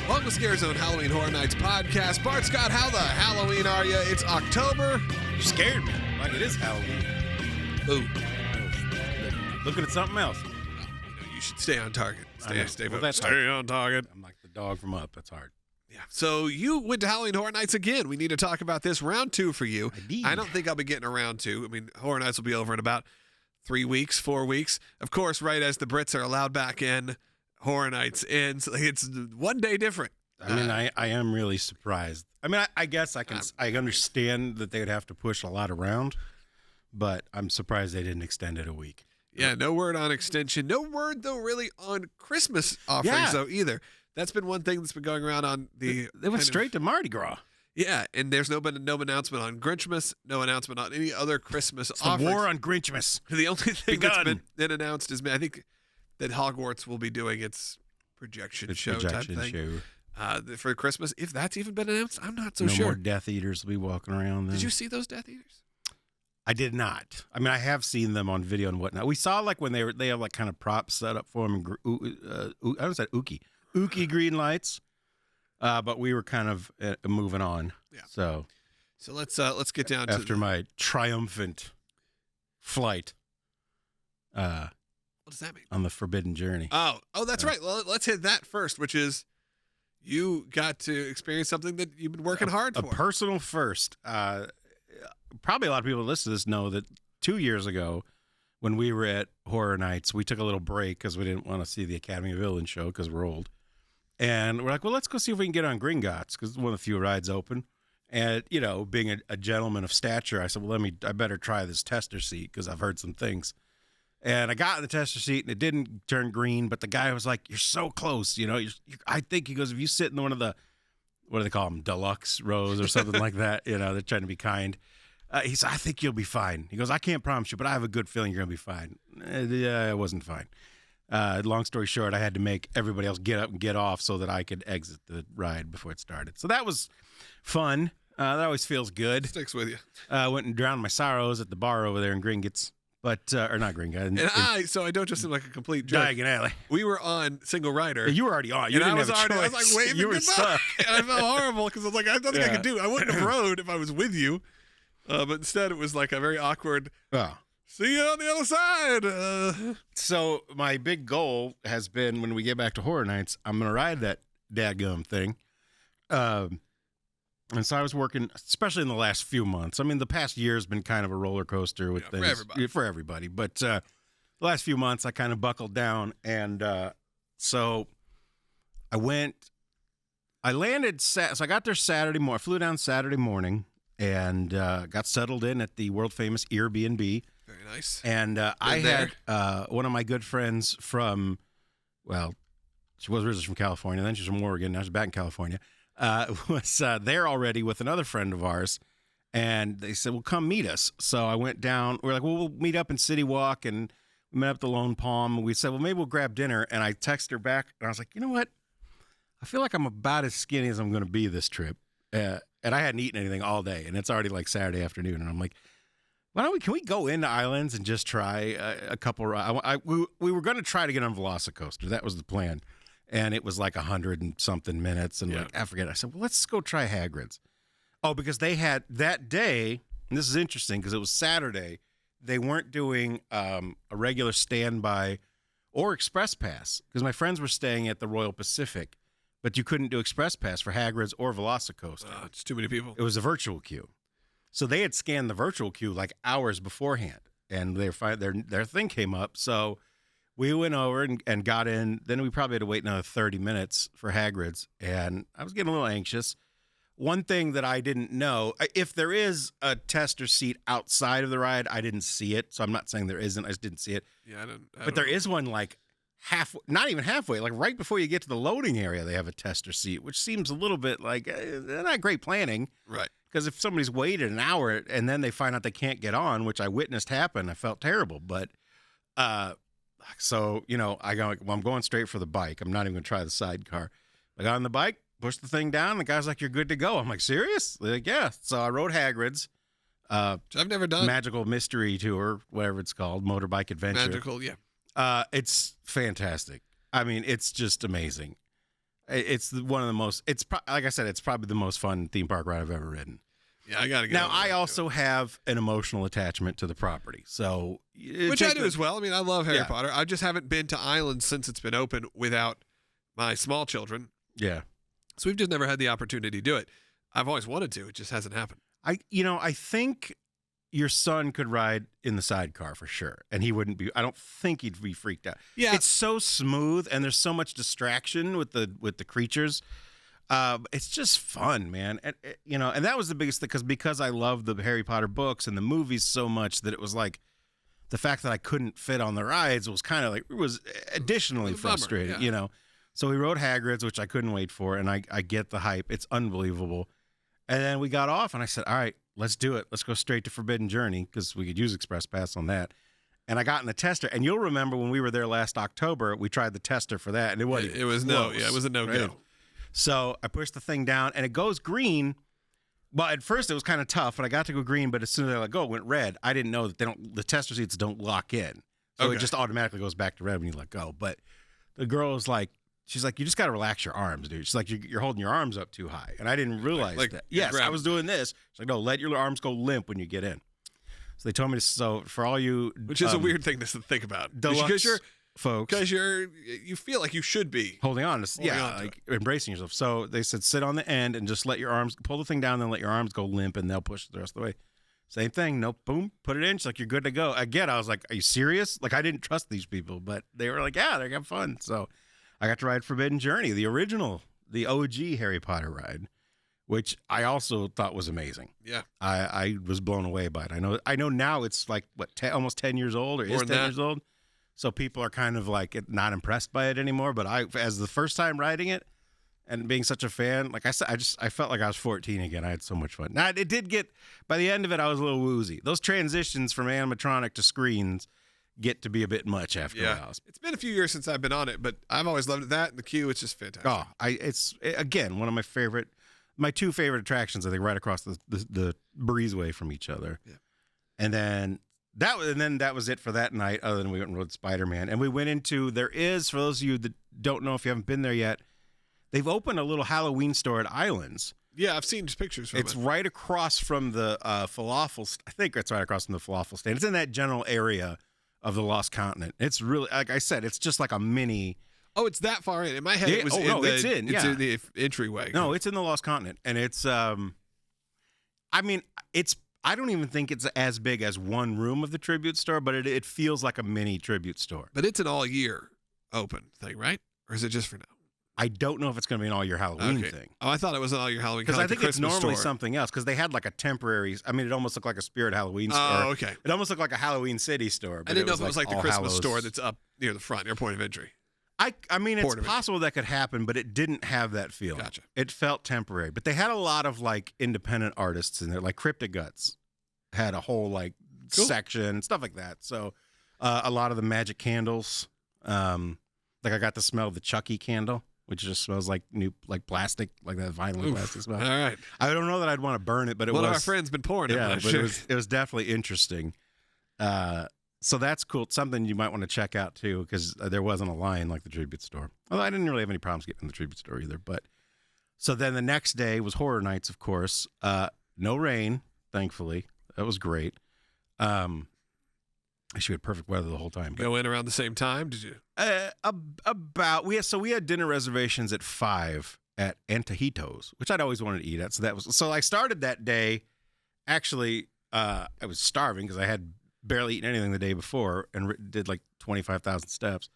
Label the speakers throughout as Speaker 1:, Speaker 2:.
Speaker 1: Welcome to Scare Zone Halloween Horror Nights podcast. Bart, Scott, how the Halloween are you? It's October.
Speaker 2: You scared me. Like it is Halloween.
Speaker 1: Ooh.
Speaker 2: Looking at something else.
Speaker 1: No, you should stay on target. Stay
Speaker 2: on
Speaker 1: target.
Speaker 2: I'm like the dog from Up. That's hard.
Speaker 1: Yeah. So you went to Halloween Horror Nights again. We need to talk about this. Round 2 for you. I don't think I'll be getting a round 2. I mean, Horror Nights will be over in about 3 weeks, 4 weeks. Of course, right as the Brits are allowed back in, Horror Nights ends. It's 1 day different.
Speaker 2: I mean, I am really surprised. I mean, I guess I understand that they would have to push a lot around, but I'm surprised they didn't extend it a week.
Speaker 1: Yeah, no word on extension. No word, though, really on Christmas offerings, though, either. That's been one thing that's been going around on the...
Speaker 2: They went straight to Mardi Gras.
Speaker 1: Yeah, and there's no announcement on Grinchmas, no announcement on any other Christmas
Speaker 2: it's
Speaker 1: offerings.
Speaker 2: The war on Grinchmas.
Speaker 1: The only thing that's been announced is, I think, that Hogwarts will be doing its projection show type thing. For Christmas. If that's even been announced, I'm not so sure.
Speaker 2: No more Death Eaters will be walking around then.
Speaker 1: Did you see those Death Eaters?
Speaker 2: I did not. I mean, I have seen them on video and whatnot. We saw like when they have like kind of props set up for them. I don't say ooky green lights, but we were kind of moving on.
Speaker 1: Yeah.
Speaker 2: So
Speaker 1: let's get down
Speaker 2: after my triumphant flight.
Speaker 1: What does that mean?
Speaker 2: On the Forbidden Journey.
Speaker 1: Oh, that's right. Well, let's hit that first, which is you got to experience something that you've been working hard for.
Speaker 2: A personal first. Probably a lot of people that listen to this know that 2 years ago, when we were at Horror Nights, we took a little break because we didn't want to see the Academy of Villains show because we're old. And we're like, well, let's go see if we can get on Gringotts because it's one of the few rides open. And, you know, being a gentleman of stature, I said, well, I better try this tester seat because I've heard some things. And I got in the tester seat and it didn't turn green, but the guy was like, you're so close. You know, I think he goes, if you sit in one of the, what do they call them? Deluxe rows or something like that. You know, they're trying to be kind. He said, I think you'll be fine. He goes, I can't promise you, but I have a good feeling you're going to be fine. Yeah, it wasn't fine. Long story short, I had to make everybody else get up and get off so that I could exit the ride before it started. So that was fun. That always feels good.
Speaker 1: Sticks with you.
Speaker 2: Went and drowned my sorrows at the bar over there in Gringotts. But, or not Gringotts.
Speaker 1: So I don't just seem like a complete jerk.
Speaker 2: Diagon Alley.
Speaker 1: We were on Single Rider.
Speaker 2: You were already on. You didn't have a choice.
Speaker 1: I was like waving
Speaker 2: you were
Speaker 1: goodbye.
Speaker 2: stuck.
Speaker 1: And I felt horrible because I was like, I don't think I could do it. I wouldn't have rode if I was with you. But instead, it was like a very awkward, see you on the other side.
Speaker 2: So my big goal has been when we get back to Horror Nights, I'm going to ride that dadgum thing. And so I was working, especially in the last few months. I mean, the past year has been kind of a roller coster with things. For everybody. But the last few months, I kind of buckled down. And so I landed, so I got there Saturday morning. I flew down Saturday morning and got settled in at the world-famous Airbnb.
Speaker 1: Very nice.
Speaker 2: And I had one of my good friends from, well, she was originally from California. Then she's from Oregon. Now she's back in California. Was there already with another friend of ours, and they said, well, come meet us. So I went down. We're like, well, we'll meet up in City Walk, and we met up at the Lone Palm. And we said, well, maybe we'll grab dinner. And I texted her back, and I was like, you know what? I feel like I'm about as skinny as I'm going to be this trip. And I hadn't eaten anything all day, and it's already like Saturday afternoon. And I'm like, can we go into Islands and just try a couple? We were going to try to get on Velocicoaster. That was the plan. And it was like 100 and something minutes. And like, I forget. I said, well, let's go try Hagrid's. Oh, because they had that day, and this is interesting because it was Saturday, they weren't doing a regular standby or express pass because my friends were staying at the Royal Pacific, but you couldn't do express pass for Hagrid's or Velocicoaster.
Speaker 1: It's too many people.
Speaker 2: It was a virtual queue. So they had scanned the virtual queue like hours beforehand, and their thing came up. So we went over and got in. Then we probably had to wait another 30 minutes for Hagrid's, and I was getting a little anxious. One thing that I didn't know, if there is a tester seat outside of the ride, I didn't see it, so I'm not saying there isn't. I just didn't see it.
Speaker 1: Yeah,
Speaker 2: but there is one like not even halfway, like right before you get to the loading area, they have a tester seat, which seems a little bit like not great planning.
Speaker 1: Right.
Speaker 2: Because if somebody's waited an hour and then they find out they can't get on, which I witnessed happen, I felt terrible. But so, you know, I go, well, I'm going straight for the bike. I'm not even going to try the sidecar. I got on the bike, pushed the thing down. The guy's like, you're good to go. I'm like, serious? They're like, yeah. So I rode Hagrid's.
Speaker 1: I've never done.
Speaker 2: Magical Mystery Tour, whatever it's called, motorbike adventure.
Speaker 1: Magical, yeah.
Speaker 2: It's fantastic. I mean, it's just amazing. It's one of the most. Like I said, it's probably the most fun theme park ride I've ever ridden.
Speaker 1: Yeah, I gotta get.
Speaker 2: Now, I also have an emotional attachment to the property, so
Speaker 1: which I do as well. I mean, I love Harry Potter. I just haven't been to Islands since it's been open without my small children.
Speaker 2: Yeah,
Speaker 1: so we've just never had the opportunity to do it. I've always wanted to. It just hasn't happened.
Speaker 2: I think your son could ride in the sidecar for sure, and he wouldn't be. I don't think he'd be freaked out.
Speaker 1: Yeah,
Speaker 2: it's so smooth, and there's so much distraction with the creatures. It's just fun, man. And and that was the biggest thing because I love the Harry Potter books and the movies so much that it was like the fact that I couldn't fit on the rides was kind of like it was additionally frustrating,
Speaker 1: yeah.
Speaker 2: So we rode Hagrid's, which I couldn't wait for, and I get the hype. It's unbelievable. And then we got off, and I said, "All right, let's do it. Let's go straight to Forbidden Journey because we could use Express Pass on that." And I got in the tester, and you'll remember when we were there last October, we tried the tester for that, and it wasn't.
Speaker 1: It was
Speaker 2: close,
Speaker 1: it was a no go.
Speaker 2: Right? So I pushed the thing down, and it goes green. Well, at first it was kind of tough, but I got to go green. But as soon as I let go, it went red. I didn't know that the tester seats don't lock in, so it just automatically goes back to red when you let go. But the girl was like, she's like, you just got to relax your arms, dude. She's like, you're holding your arms up too high, and I didn't realize that. Yes, I was doing this. She's like, no, let your arms go limp when you get in. So they told me to. So for all you,
Speaker 1: which is a weird thing to think about,
Speaker 2: because you're. Folks,
Speaker 1: because you feel like you should be
Speaker 2: holding on to embracing yourself. So they said sit on the end and just let your arms pull the thing down, then let your arms go limp, and they'll push the rest of the way. Same thing. Nope. Boom. Put it in. She's like, you're good to go. Again, I was like, are you serious? Like, I didn't trust these people, but they were like, yeah, they're having fun. So I got to ride Forbidden Journey, the original, the OG Harry Potter ride, which I also thought was amazing.
Speaker 1: Yeah,
Speaker 2: I was blown away by it. I know now it's like what almost 10 years old, or is 10 years old. So people are kind of like not impressed by it anymore. But as the first time riding it and being such a fan, like I said, I felt like I was 14 again. I had so much fun. Now, it did get, by the end of it, I was a little woozy. Those transitions from animatronic to screens get to be a bit much after a while.
Speaker 1: It's been a few years since I've been on it, but I've always loved that. And the queue, it's just fantastic.
Speaker 2: Oh, it's again, one of my two favorite attractions, I think, right across the breezeway from each other.
Speaker 1: Yeah.
Speaker 2: And then that was it for that night, other than we went and rode Spider-Man. And we went into, for those of you that don't know if you haven't been there yet, they've opened a little Halloween store at Islands.
Speaker 1: Yeah, I've seen pictures from it.
Speaker 2: It's right across from the falafel. I think it's right across from the falafel stand. It's in that general area of the Lost Continent. It's really, like I said, it's just like a mini.
Speaker 1: Oh, it's that far in. In my head, it was
Speaker 2: it's in
Speaker 1: the entryway.
Speaker 2: No, it's in the Lost Continent. And it's, I don't even think it's as big as one room of the tribute store, but it feels like a mini tribute store.
Speaker 1: But it's an all-year open thing, right? Or is it just for now?
Speaker 2: I don't know if it's going to be an all-year Halloween thing.
Speaker 1: Oh, I thought it was an all-year Halloween.
Speaker 2: Because I think it's normally
Speaker 1: store.
Speaker 2: Something else. Because they had like a temporary. I mean, it almost looked like a Spirit Halloween store.
Speaker 1: Oh, okay.
Speaker 2: It almost looked like a Halloween City store. But
Speaker 1: I didn't know if it was like the Christmas
Speaker 2: Hallows
Speaker 1: store that's up near the front, your point of entry.
Speaker 2: I mean, it's possible that could happen, but it didn't have that feeling.
Speaker 1: Gotcha.
Speaker 2: It felt temporary. But they had a lot of like independent artists in there, like Cryptic Guts had a whole like section and stuff like that. So a lot of the magic candles, like I got to smell the Chucky candle, which just smells like new, like plastic, like that vinyl plastic smell.
Speaker 1: All right.
Speaker 2: I don't know that I'd want to burn it, but
Speaker 1: one of our friends been pouring it.
Speaker 2: Yeah, but it was definitely interesting. So that's cool. It's something you might want to check out too, because there wasn't a line like the tribute store. Although I didn't really have any problems getting in the tribute store either. But so then the next day was Horror Nights, of course. No rain, thankfully. That was great. Actually, we had perfect weather the whole time.
Speaker 1: Go in around the same time, did you?
Speaker 2: We had dinner reservations at 5 at Antojitos, which I'd always wanted to eat at. So I started that day. Actually, I was starving because I had barely eaten anything the day before and did like 25,000 steps.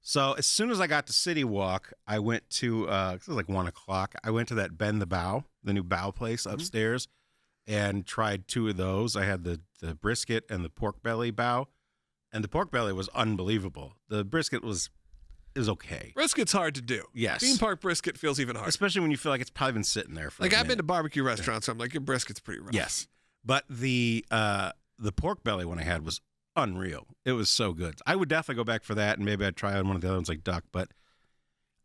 Speaker 2: So as soon as I got to City Walk, I went to it was like 1:00. I went to that Bend the Bow, the new bow place upstairs. And tried 2 of those. I had the brisket and the pork belly bow, and the pork belly was unbelievable. The brisket was okay.
Speaker 1: Brisket's hard to do.
Speaker 2: Yes,
Speaker 1: theme park brisket feels even harder,
Speaker 2: especially when you feel like it's probably been sitting there for.
Speaker 1: Like I've been to barbecue restaurants, so I'm like, your brisket's pretty rough.
Speaker 2: Yes, but the pork belly one I had was unreal. It was so good. I would definitely go back for that, and maybe I'd try one of the other ones like duck, but.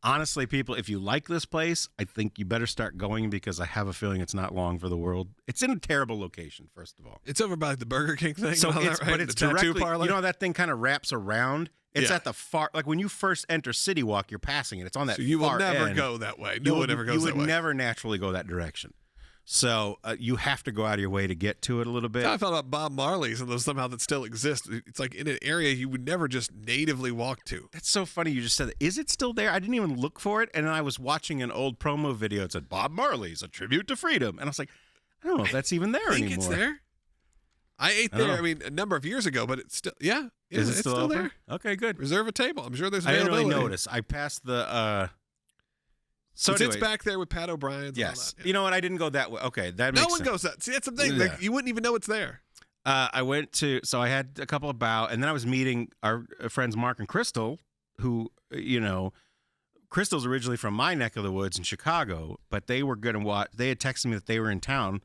Speaker 2: Honestly, people, if you like this place, I think you better start going because I have a feeling it's not long for the world. It's in a terrible location, first of all.
Speaker 1: It's over by the Burger King thing.
Speaker 2: So
Speaker 1: but it's
Speaker 2: directly,
Speaker 1: tattoo parlor.
Speaker 2: You know how that thing kind of wraps around? It's at the far, like when you first enter City Walk, you're passing it. It's on that
Speaker 1: So you will
Speaker 2: far
Speaker 1: never
Speaker 2: end.
Speaker 1: go that way. No one ever goes that way.
Speaker 2: You would never naturally go that direction. So you have to go out of your way to get to it a little bit.
Speaker 1: That's how I felt about Bob Marley's and those somehow that still exist. It's like in an area you would never just natively walk to.
Speaker 2: That's so funny you just said that. Is it still there? I didn't even look for it. And then I was watching an old promo video. It said, Bob Marley's, a tribute to freedom. And I was like, I don't know if that's even there anymore.
Speaker 1: I think it's there. I ate there, I mean, a number of years ago, but it's still,
Speaker 2: Is it
Speaker 1: it's
Speaker 2: still
Speaker 1: there.
Speaker 2: Okay, good.
Speaker 1: Reserve a table. I'm sure there's
Speaker 2: I didn't
Speaker 1: availability.
Speaker 2: really notice. I passed the... So
Speaker 1: it
Speaker 2: anyway,
Speaker 1: sits back there with Pat O'Brien's.
Speaker 2: Yes.
Speaker 1: And all that.
Speaker 2: You know what? I didn't go that way. Okay, that makes sense.
Speaker 1: No one goes that. See, that's the thing.
Speaker 2: Yeah.
Speaker 1: Like, you wouldn't even know it's there.
Speaker 2: I went to, so I had a couple of bow, and then I was meeting our friends Mark and Crystal, who, Crystal's originally from my neck of the woods in Chicago, but they were going to watch, they had texted me that they were in town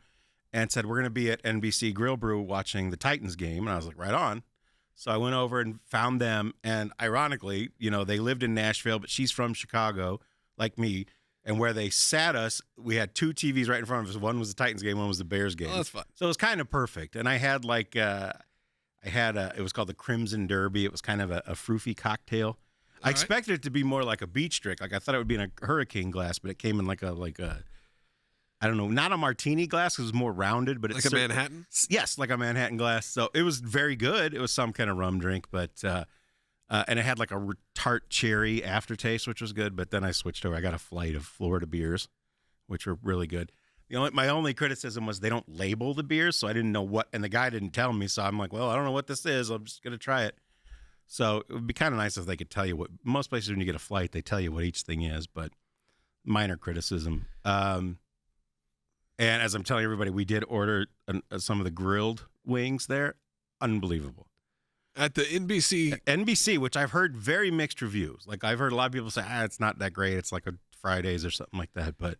Speaker 2: and said, we're going to be at NBC Grill Brew watching the Titans game. And I was like, right on. So I went over and found them. And ironically, they lived in Nashville, but she's from Chicago, like me. And where they sat us, we had two TVs right in front of us. One was the Titans game, one was the Bears game.
Speaker 1: Oh, that's fun.
Speaker 2: So it was kind of perfect. And I had it was called the Crimson Derby. It was kind of a froofy cocktail. I expected it to be more like a beach drink. Like I thought it would be in a hurricane glass, but it came in like a I don't know, not a martini glass. It was more rounded, but it's
Speaker 1: like a Manhattan.
Speaker 2: Yes, like a Manhattan glass. So it was very good. It was some kind of rum drink, but and it had like a tart cherry aftertaste, which was good. But then I switched over. I got a flight of Florida beers, which were really good. My only criticism was they don't label the beers, so I didn't know what, and the guy didn't tell me. So I'm like, well, I don't know what this is. I'm just gonna try it. So it would be kind of nice if they could tell you what. Most places when you get a flight, they tell you what each thing is, but minor criticism. And as I'm telling everybody, we did order some of the grilled wings there. Unbelievable.
Speaker 1: At the
Speaker 2: NBC, which I've heard very mixed reviews. Like I've heard a lot of people say, it's not that great. It's like a Fridays or something like that. But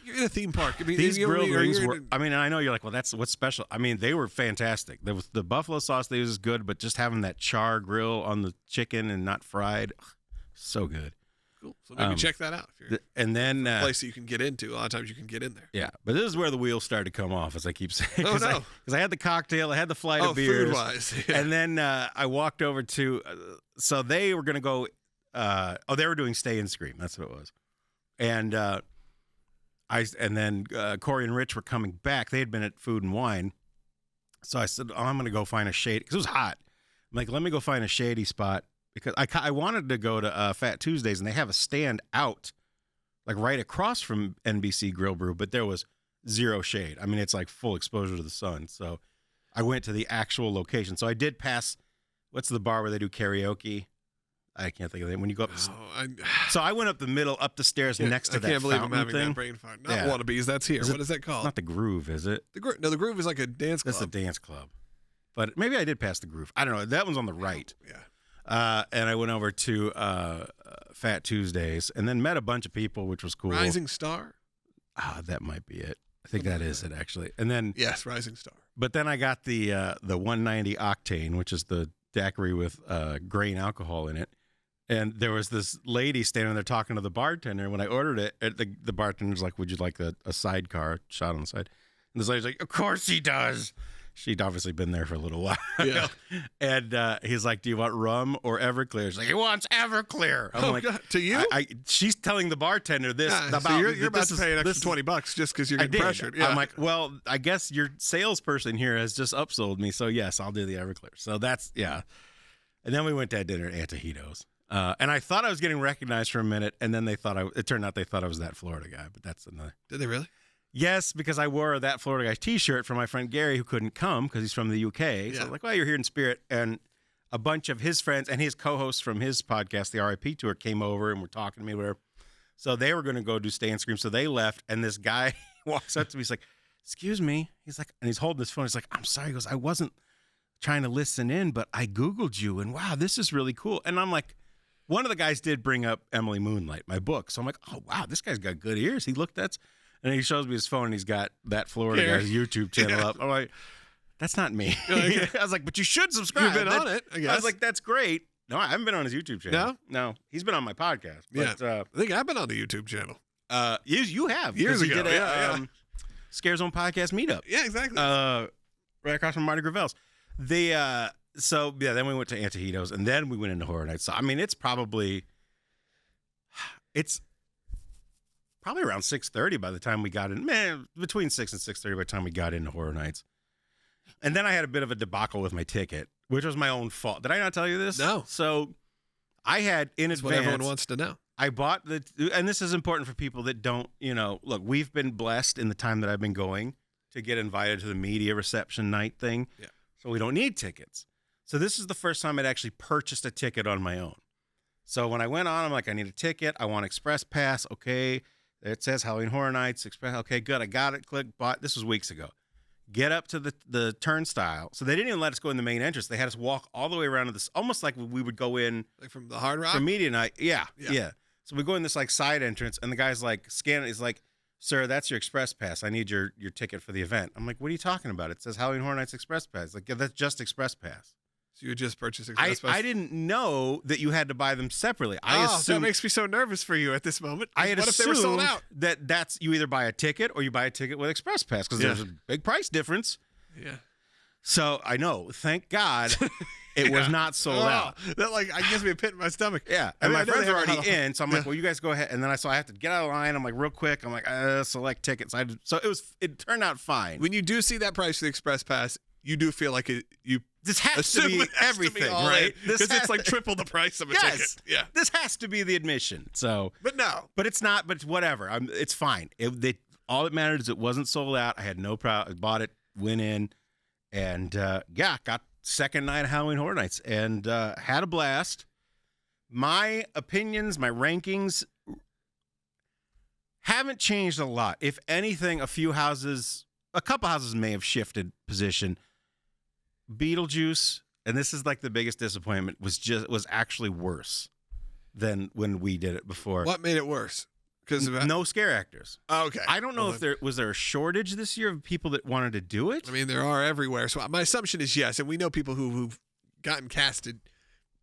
Speaker 1: you're in a theme park. I mean,
Speaker 2: these grilled wings were, I mean, and I know you're like, well, what's special. I mean, they were fantastic. The buffalo sauce they use is good, but just having that char grill on the chicken and not fried, so good.
Speaker 1: Cool. So maybe check that out. If you're
Speaker 2: and then
Speaker 1: a place that you can get into. A lot of times you can get in there.
Speaker 2: Yeah, but this is where the wheels started to come off, as I keep saying.
Speaker 1: Oh, no.
Speaker 2: Because I had the cocktail, I had the flight of beers.
Speaker 1: Food-wise. Yeah.
Speaker 2: And then I walked over to, so they were going to go, they were doing Stay and Scream. That's what it was. And then Corey and Rich were coming back. They had been at Food and Wine. So I said, I'm going to go find a shade, because it was hot. I'm like, let me go find a shady spot. Because I wanted to go to Fat Tuesdays, and they have a stand out, like right across from NBC Grill Brew, but there was zero shade. I mean, it's like full exposure to the sun. So I went to the actual location. So I did pass, what's the bar where they do karaoke? I can't think of it. When you go up. So I went up the middle, up the stairs next to that fountain thing.
Speaker 1: I can't believe I'm having that brain fart. Not Wannabes, that's here. What is that called?
Speaker 2: It's not the Groove, is it?
Speaker 1: The Groove is like a dance club.
Speaker 2: That's a dance club. But maybe I did pass the Groove. I don't know. That one's on the right.
Speaker 1: Yeah.
Speaker 2: And I went over to Fat Tuesdays and then met a bunch of people, which was cool.
Speaker 1: Rising Star?
Speaker 2: That might be it. I think that is it, actually. And then
Speaker 1: yes, Rising Star.
Speaker 2: But then I got the 190 Octane, which is the daiquiri with grain alcohol in it. And there was this lady standing there talking to the bartender. When I ordered it, the bartender's like, would you like a sidecar shot on the side? And this lady's like, of course he does. She'd obviously been there for a little while.
Speaker 1: Yeah.
Speaker 2: And he's like, do you want rum or Everclear? She's like, he wants Everclear. I'm like,
Speaker 1: God. To you?
Speaker 2: She's telling the bartender this.
Speaker 1: Yeah, so you're about to pay an extra $20 just because you're getting pressured. Yeah.
Speaker 2: I'm like, well, I guess your salesperson here has just upsold me. So, yes, I'll do the Everclear. So that's, yeah. And then we went to have dinner at Antojitos. And I thought I was getting recognized for a minute. And then it turned out they thought I was that Florida guy. But that's another.
Speaker 1: Did they really?
Speaker 2: Yes, because I wore that Florida guy T-shirt for my friend Gary, who couldn't come because he's from the UK.
Speaker 1: Yeah.
Speaker 2: So I was like, well, you're here in spirit. And a bunch of his friends and his co-hosts from his podcast, the RIP Tour, came over and were talking to me. Whatever. So they were going to go do Stay and Scream. So they left. And this guy walks up to me. He's like, excuse me. He's like, and he's holding his phone. He's like, I'm sorry. He goes, I wasn't trying to listen in, but I Googled you. And wow, this is really cool. And I'm like, one of the guys did bring up Emily Moonlight, my book. So I'm like, oh, wow, this guy's got good ears. He looked at. And he shows me his phone, and he's got that Florida guy's YouTube channel up. I'm like, that's not me. I was like, but you should subscribe.
Speaker 1: You've been on it, I guess.
Speaker 2: I was like, that's great. No, I haven't been on his YouTube channel.
Speaker 1: No?
Speaker 2: No. He's been on my podcast. But,
Speaker 1: I think I've been on the YouTube channel.
Speaker 2: You have.
Speaker 1: Years ago,
Speaker 2: did a Scare Zone podcast meetup.
Speaker 1: Yeah, exactly.
Speaker 2: Right across from Marty Gravel's. So yeah, then we went to Antojitos, and then we went into Horror Nights. So I mean, it's probably around 6:30 by the time we got in. Man, between 6 and 6:30 by the time we got into Horror Nights. And then I had a bit of a debacle with my ticket, which was my own fault. Did I not tell you this?
Speaker 1: No.
Speaker 2: So I had in advance.
Speaker 1: What everyone wants to know.
Speaker 2: I bought and this is important for people that don't, look, we've been blessed in the time that I've been going to get invited to the media reception night thing.
Speaker 1: Yeah.
Speaker 2: So we don't need tickets. So this is the first time I'd actually purchased a ticket on my own. So when I went on, I'm like, I need a ticket. I want Express Pass. Okay. It says Halloween Horror Nights. Express. Okay, good. I got it. Click. Bought. This was weeks ago. Get up to the turnstile. So they didn't even let us go in the main entrance. They had us walk all the way around to this, almost like we would go in.
Speaker 1: Like from the Hard Rock?
Speaker 2: For media night. Yeah. So we go in this like side entrance, and the guy's like scanning. He's like, "Sir, that's your Express Pass. I need your ticket for the event." I'm like, "What are you talking about? It says Halloween Horror Nights Express Pass." Like, yeah, that's just Express Pass.
Speaker 1: So you just purchased Express Pass?
Speaker 2: I didn't know that you had to buy them separately.
Speaker 1: That makes me so nervous for you at this moment.
Speaker 2: I had
Speaker 1: what if they were sold out?
Speaker 2: That's you either buy a ticket or you buy a ticket with Express Pass because there's a big price difference.
Speaker 1: Yeah.
Speaker 2: So I know. Thank God it was not sold out.
Speaker 1: That gives me a pit in my stomach.
Speaker 2: Yeah. And my friends are already in, so I'm like, well, you guys go ahead. And then I have to get out of line. I'm like, real quick. I'm like, select tickets. So it turned out fine.
Speaker 1: When you do see that price for the Express Pass, you do feel like
Speaker 2: this has to be everything, right?
Speaker 1: Because it's like triple the price of a ticket. Yeah.
Speaker 2: This has to be the admission. So,
Speaker 1: but
Speaker 2: it's not. But whatever. It's fine. All that mattered is it wasn't sold out. I had no problem. I bought it, went in, and got second night of Halloween Horror Nights and had a blast. My opinions, my rankings haven't changed a lot. If anything, a couple houses may have shifted position. Beetlejuice, and this is like the biggest disappointment, was actually worse than when we did it before.
Speaker 1: What made it worse? Because
Speaker 2: no scare actors.
Speaker 1: Oh, okay.
Speaker 2: I don't know if there was a shortage this year of people that wanted to do it.
Speaker 1: I mean, there are everywhere. So my assumption is yes, and we know people who've gotten casted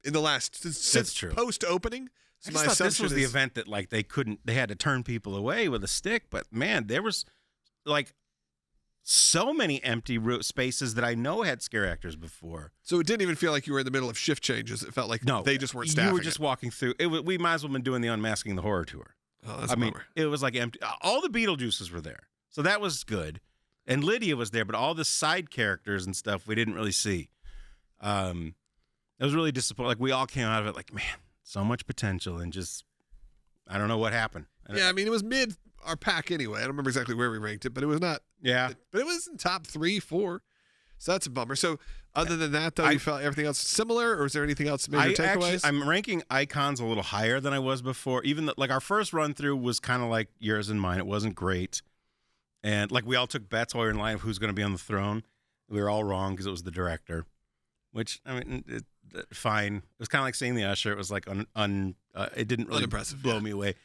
Speaker 1: in the last since post opening. So
Speaker 2: I thought this was the event that they had to turn people away with a stick. But man, there was so many empty spaces that I know had scare actors before.
Speaker 1: So it didn't even feel like you were in the middle of shift changes. It felt like they just weren't staffing.
Speaker 2: You were just walking through. We might as well have been doing the Unmasking the Horror tour.
Speaker 1: Oh, that's a bummer.
Speaker 2: It was like empty. All the Beetlejuices were there. So that was good. And Lydia was there, but all the side characters and stuff we didn't really see. It was really disappointing. Like we all came out of it like, man, so much potential and just, I don't know what happened.
Speaker 1: Yeah, I mean, it was mid our pack anyway. I don't remember exactly where we ranked it, but it was not.
Speaker 2: Yeah.
Speaker 1: But it was in top 3, 4. So that's a bummer. So other than that, though, you felt everything else similar, or is there anything else major takeaways?
Speaker 2: I'm ranking Icons a little higher than I was before. Even our first run through was kind of like yours and mine. It wasn't great. And we all took bets while we were in line of who's going to be on the throne. We were all wrong because it was the director, which, I mean, fine. It was kind of like seeing the Usher. It was like it didn't really blow me away.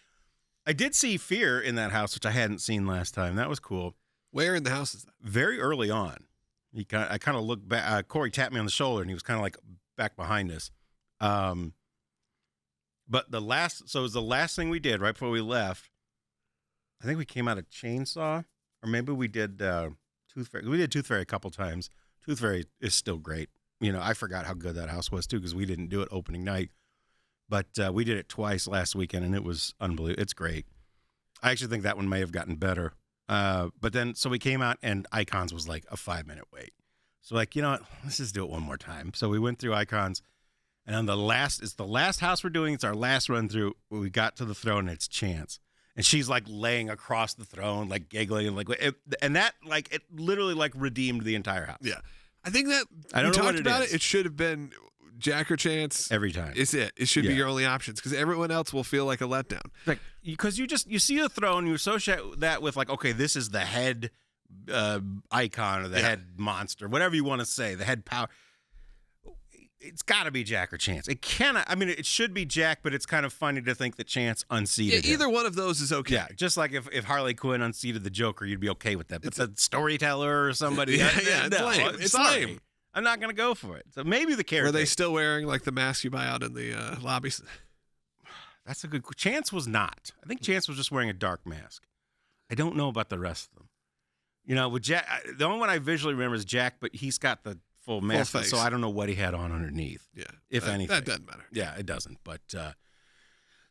Speaker 2: I did see Fear in that house, which I hadn't seen last time. That was cool.
Speaker 1: Where in the house is that?
Speaker 2: Very early on. I kind of looked back. Corey tapped me on the shoulder, and he was kind of like back behind us. But it was the last thing we did right before we left. I think we came out of Chainsaw, or maybe we did Tooth Fairy. We did Tooth Fairy a couple times. Tooth Fairy is still great. I forgot how good that house was too because we didn't do it opening night. But we did it twice last weekend, and it was unbelievable. It's great. I actually think that one may have gotten better. But then, so we came out, and Icons was like a 5-minute wait. So you know what? Let's just do it one more time. So we went through Icons, and on it's the last house we're doing. It's our last run through. We got to the throne, and it's Chance. And she's laying across the throne, giggling, and that it literally redeemed the entire house.
Speaker 1: Yeah. I think that
Speaker 2: I don't know what
Speaker 1: it should have been Jack or Chance
Speaker 2: every time.
Speaker 1: It's it. It should be your only options because everyone else will feel like a letdown.
Speaker 2: Because you see a throne, you associate that with okay, this is the head icon or the head monster, whatever you want to say, the head power. It's got to be Jack or Chance. It cannot. I mean, it should be Jack, but it's kind of funny to think that Chance unseated him.
Speaker 1: Either one of those is okay.
Speaker 2: Yeah, just like if Harley Quinn unseated the Joker, you'd be okay with that. But the storyteller or somebody,
Speaker 1: it's lame. It's lame.
Speaker 2: I'm not going to go for it. So maybe the character.
Speaker 1: Were they still wearing the mask you buy out in the lobbies?
Speaker 2: That's a good. Chance was not. I think Chance was just wearing a dark mask. I don't know about the rest of them. With Jack, the only one I visually remember is Jack, but he's got the full mask,
Speaker 1: face.
Speaker 2: so I don't know what he had on underneath.
Speaker 1: Yeah,
Speaker 2: if anything.
Speaker 1: That doesn't matter.
Speaker 2: Yeah, it doesn't. But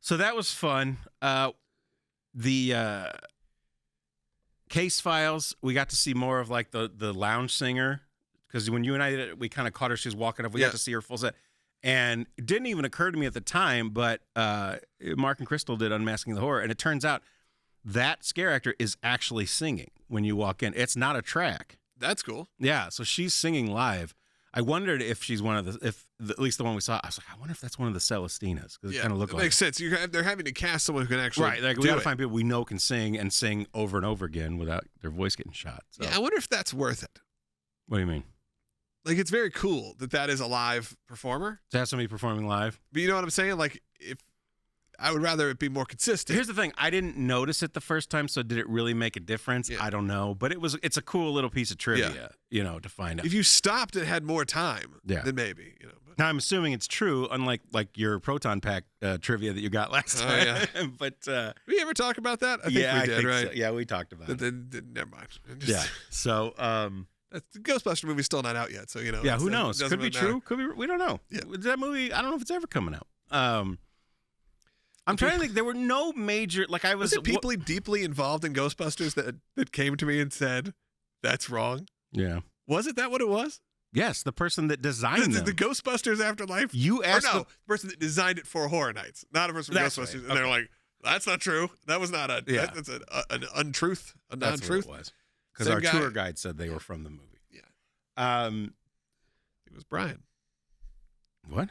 Speaker 2: so that was fun. The Case Files, we got to see more of like the lounge singer, because when you and I did it, we kind of caught her. She was walking up. We got to see her full set. And it didn't even occur to me at the time, but Mark and Crystal did Unmasking the Horror, and it turns out that scare actor is actually singing when you walk in. It's not a track.
Speaker 1: That's cool.
Speaker 2: Yeah, so she's singing live. I wondered if she's one of at least the one we saw. I was like, I wonder if that's one of the Celestinas, because it kind of looked like.
Speaker 1: Makes sense. They're having to cast someone who can actually
Speaker 2: right. Like we got to find people we know can sing and sing over and over again without their voice getting shot. So.
Speaker 1: Yeah, I wonder if that's worth it.
Speaker 2: What do you mean?
Speaker 1: Like, it's very cool that is a live performer.
Speaker 2: To have somebody performing live.
Speaker 1: But you know what I'm saying? Like, if I would rather it be more consistent.
Speaker 2: Here's the thing. I didn't notice it the first time, so did it really make a difference?
Speaker 1: Yeah.
Speaker 2: I don't know. But it's a cool little piece of trivia, to find out.
Speaker 1: If you stopped and had more time, then maybe, But.
Speaker 2: Now, I'm assuming it's true, unlike like your proton pack trivia that you got last time.
Speaker 1: Yeah.
Speaker 2: But
Speaker 1: did we ever talk about that? I think we did, right?
Speaker 2: So. Yeah, we talked about it.
Speaker 1: Then never mind.
Speaker 2: Yeah. So,
Speaker 1: the Ghostbuster movie's still not out yet, so
Speaker 2: Yeah, who knows? Could be true. Could be. We don't know.
Speaker 1: Yeah.
Speaker 2: That movie, I don't know if it's ever coming out. I'm trying to think. There were no major
Speaker 1: Was it people deeply involved in Ghostbusters that came to me and said that's wrong?
Speaker 2: Yeah.
Speaker 1: Was it that what it was?
Speaker 2: Yes, the person that designed
Speaker 1: the Ghostbusters Afterlife.
Speaker 2: You asked
Speaker 1: the person that designed it for Horror Nights, not a person from Ghostbusters. Right. And they're like, "That's not true. That was not that's an untruth, a non-truth."
Speaker 2: That's what it was. Because our tour guide said they were from the movie.
Speaker 1: Yeah. It was Brian.
Speaker 2: What?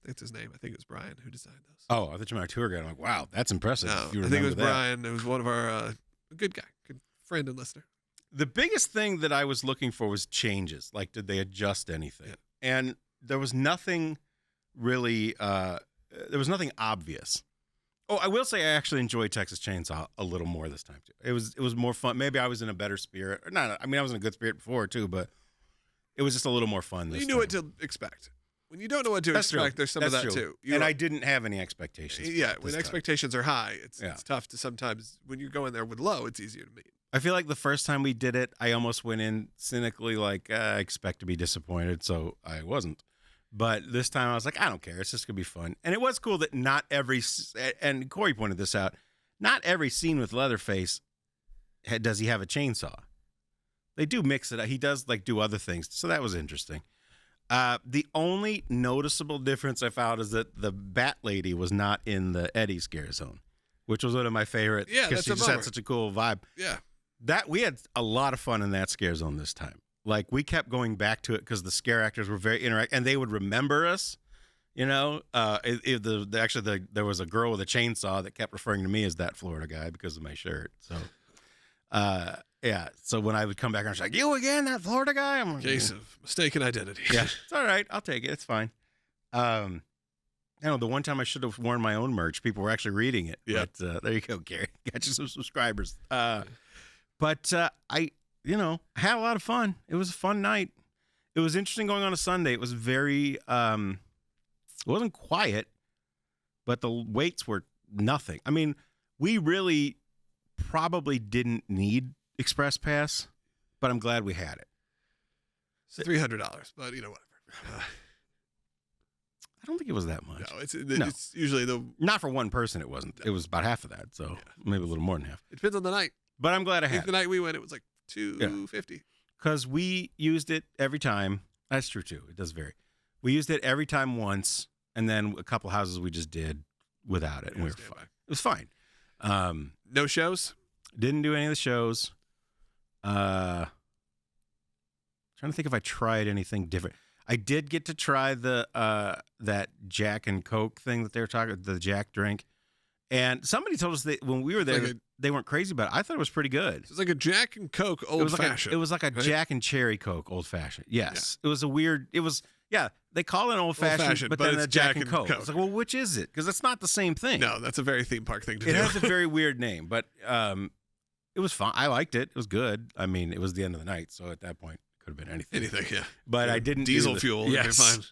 Speaker 1: That's his name. I think it was Brian who designed those.
Speaker 2: Oh, I thought you meant our tour guide. I'm like, wow, that's impressive.
Speaker 1: No, I think it was Brian. It was one of our good guy, good friend and listener.
Speaker 2: The biggest thing that I was looking for was changes. Like, did they adjust anything? Yeah. And there was nothing really, there was nothing obvious. Oh, I will say I actually enjoyed Texas Chainsaw a little more this time, too. It was more fun. Maybe I was in a better spirit. Or not. I mean, I was in a good spirit before, too, but it was just a little more fun this time.
Speaker 1: You knew what to expect. When you don't know what to expect, there's some of that, too.
Speaker 2: I didn't have any expectations.
Speaker 1: Yeah, when expectations are high, it's tough to sometimes, when you go in there with low, it's easier to meet.
Speaker 2: I feel like the first time we did it, I almost went in cynically like, I expect to be disappointed, so I wasn't. But this time I was like, I don't care. It's just going to be fun. And it was cool that not every, and Corey pointed this out, not every scene with Leatherface does he have a chainsaw. They do mix it up. He does like do other things. So that was interesting. The only noticeable difference I found is that the Bat Lady was not in the Eddie scare zone, which was one of my favorite.
Speaker 1: Yeah,
Speaker 2: because she just had such a cool vibe.
Speaker 1: Yeah.
Speaker 2: We had a lot of fun in that scare zone this time. Like, we kept going back to it because the scare actors were very interactive, and they would remember us. There was a girl with a chainsaw that kept referring to me as that Florida guy because of my shirt. So, So when I would come back, I was like, "You again, that Florida guy?" I'm like,
Speaker 1: case of mistaken identity.
Speaker 2: Yeah, it's all right. I'll take it. It's fine. The one time I should have worn my own merch, people were actually reading it.
Speaker 1: Yeah.
Speaker 2: But there you go, Gary. Got you some subscribers. But I had a lot of fun. It was a fun night. It was interesting going on a Sunday. It was very, it wasn't quiet, but the waits were nothing. I mean, we really probably didn't need Express Pass, but I'm glad we had it.
Speaker 1: It's $300, but whatever.
Speaker 2: I don't think it was that much.
Speaker 1: No, it's usually
Speaker 2: not for one person. It wasn't. It was about half of that, so maybe a little more than half.
Speaker 1: It depends on the night.
Speaker 2: But I'm glad I had it.
Speaker 1: The night we went, it was like $250.
Speaker 2: Because we used it every time. That's true, too. It does vary. We used it every time once, and then a couple houses we just did without it, and we were fine. It was fine.
Speaker 1: No shows?
Speaker 2: Didn't do any of the shows. Trying to think if I tried anything different. I did get to try the that Jack and Coke thing that they were talking, the Jack drink. And somebody told us that when we were there, they weren't crazy about it. I thought it was pretty good.
Speaker 1: It's like a Jack and Coke old-fashioned.
Speaker 2: It was like a Jack and Cherry Coke old-fashioned. Yes. Yeah. It was a weird, they call it old-fashioned, but then it's Jack and Coke. It's like, well, which is it? Because it's not the same thing.
Speaker 1: No, that's a very theme park thing to do.
Speaker 2: It has a very weird name, but it was fun. I liked it. It was good. I mean, it was the end of the night, so at that point, it could have been anything.
Speaker 1: Anything, yeah.
Speaker 2: But I didn't
Speaker 1: diesel fuel.
Speaker 2: Yes.
Speaker 1: Fine.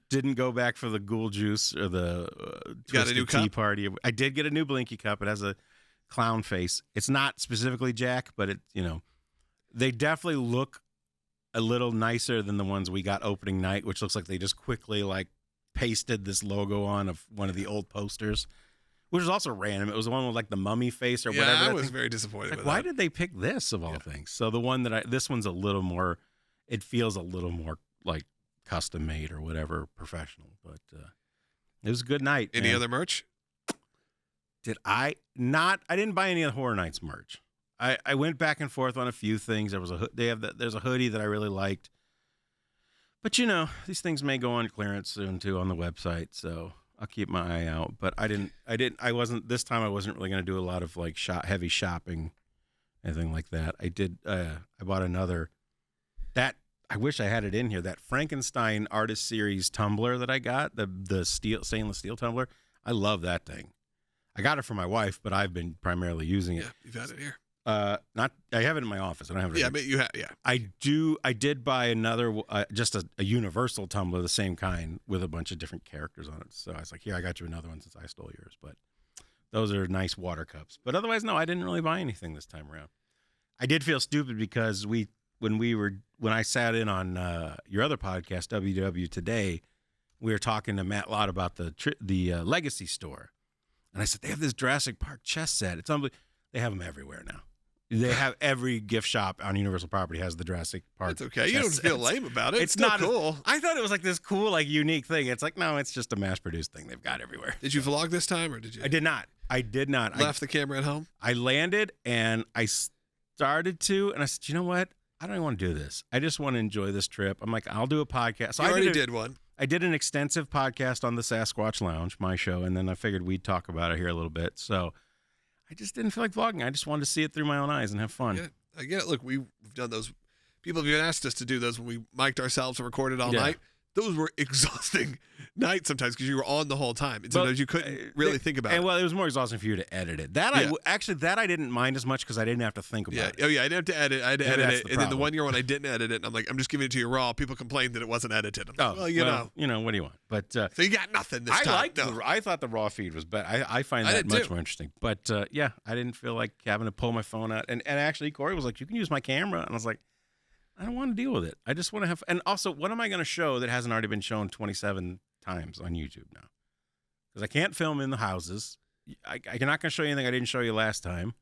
Speaker 2: Didn't go back for the Ghoul Juice or the
Speaker 1: got a new
Speaker 2: Tea
Speaker 1: cup?
Speaker 2: Party. I did get a new Blinky cup. It has a clown face. It's not specifically Jack, but it they definitely look a little nicer than the ones we got opening night, which looks like they just quickly pasted this logo on of one of the old posters, which was also random. It was the one with the mummy face or whatever.
Speaker 1: I was very disappointed with
Speaker 2: why
Speaker 1: that.
Speaker 2: did they pick this of all things? So the one this one's a little more, it feels a little more custom made or whatever, professional, but it was a good night.
Speaker 1: Any other merch?
Speaker 2: I didn't buy any of the Horror Nights merch. I went back and forth on a few things. There's a hoodie that I really liked. But these things may go on clearance soon too on the website, so I'll keep my eye out. But I wasn't really going to do a lot of heavy shopping, anything like that. I bought another, that I wish I had it in here, that Frankenstein Artist Series tumbler that I got, the stainless steel tumbler. I love that thing. I got it for my wife, but I've been primarily using it.
Speaker 1: Yeah, you've had it here.
Speaker 2: I have it in my office. I don't have it.
Speaker 1: Yeah, but you have. Yeah,
Speaker 2: I did buy another, just a universal tumbler, the same kind with a bunch of different characters on it. So I was like, here, I got you another one since I stole yours. But those are nice water cups. But otherwise, no, I didn't really buy anything this time around. I did feel stupid because when I sat in on your other podcast, WW Today, we were talking to Matt Lott about the Legacy store, and I said they have this Jurassic Park chess set. It's unbelievable. They have them everywhere now. They have every gift shop on Universal property has the Jurassic Park.
Speaker 1: It's okay. You don't feel lame about it.
Speaker 2: It's not
Speaker 1: cool.
Speaker 2: I thought it was this cool, unique thing. It's no, it's just a mass-produced thing they've got everywhere.
Speaker 1: Did you vlog this time, or did you?
Speaker 2: I did not.
Speaker 1: Left the camera at home?
Speaker 2: I landed, and I started to, and I said, you know what? I don't even want to do this. I just want to enjoy this trip. I'm like, I'll do a podcast. So
Speaker 1: I already did one.
Speaker 2: I did an extensive podcast on the Sasquatch Lounge, my show, and then I figured we'd talk about it here a little bit. So I just didn't feel like vlogging. I just wanted to see it through my own eyes and have fun.
Speaker 1: I get it. Look, we've done those. People have even asked us to do those when we mic'd ourselves and recorded all night. Those were exhausting nights sometimes because you were on the whole time. And sometimes you couldn't really think about it.
Speaker 2: Well, it was more exhausting for you to edit it. I didn't mind as much because I didn't have to think about it.
Speaker 1: Oh, yeah. I didn't have to edit. I had to edit it. And then the 1 year when I didn't edit it, I'm like, I'm just giving it to you raw. People complained that it wasn't edited. I'm like, what do you want? But so you got nothing this time.
Speaker 2: I thought the raw feed was better. I find that much more interesting. But I didn't feel like having to pull my phone out. And actually, Corey was like, you can use my camera. And I was like, I don't want to deal with it. I just want to have. And also, what am I going to show that hasn't already been shown 27 times on YouTube now? Because I can't film in the houses. I'm not going to show you anything I didn't show you last time.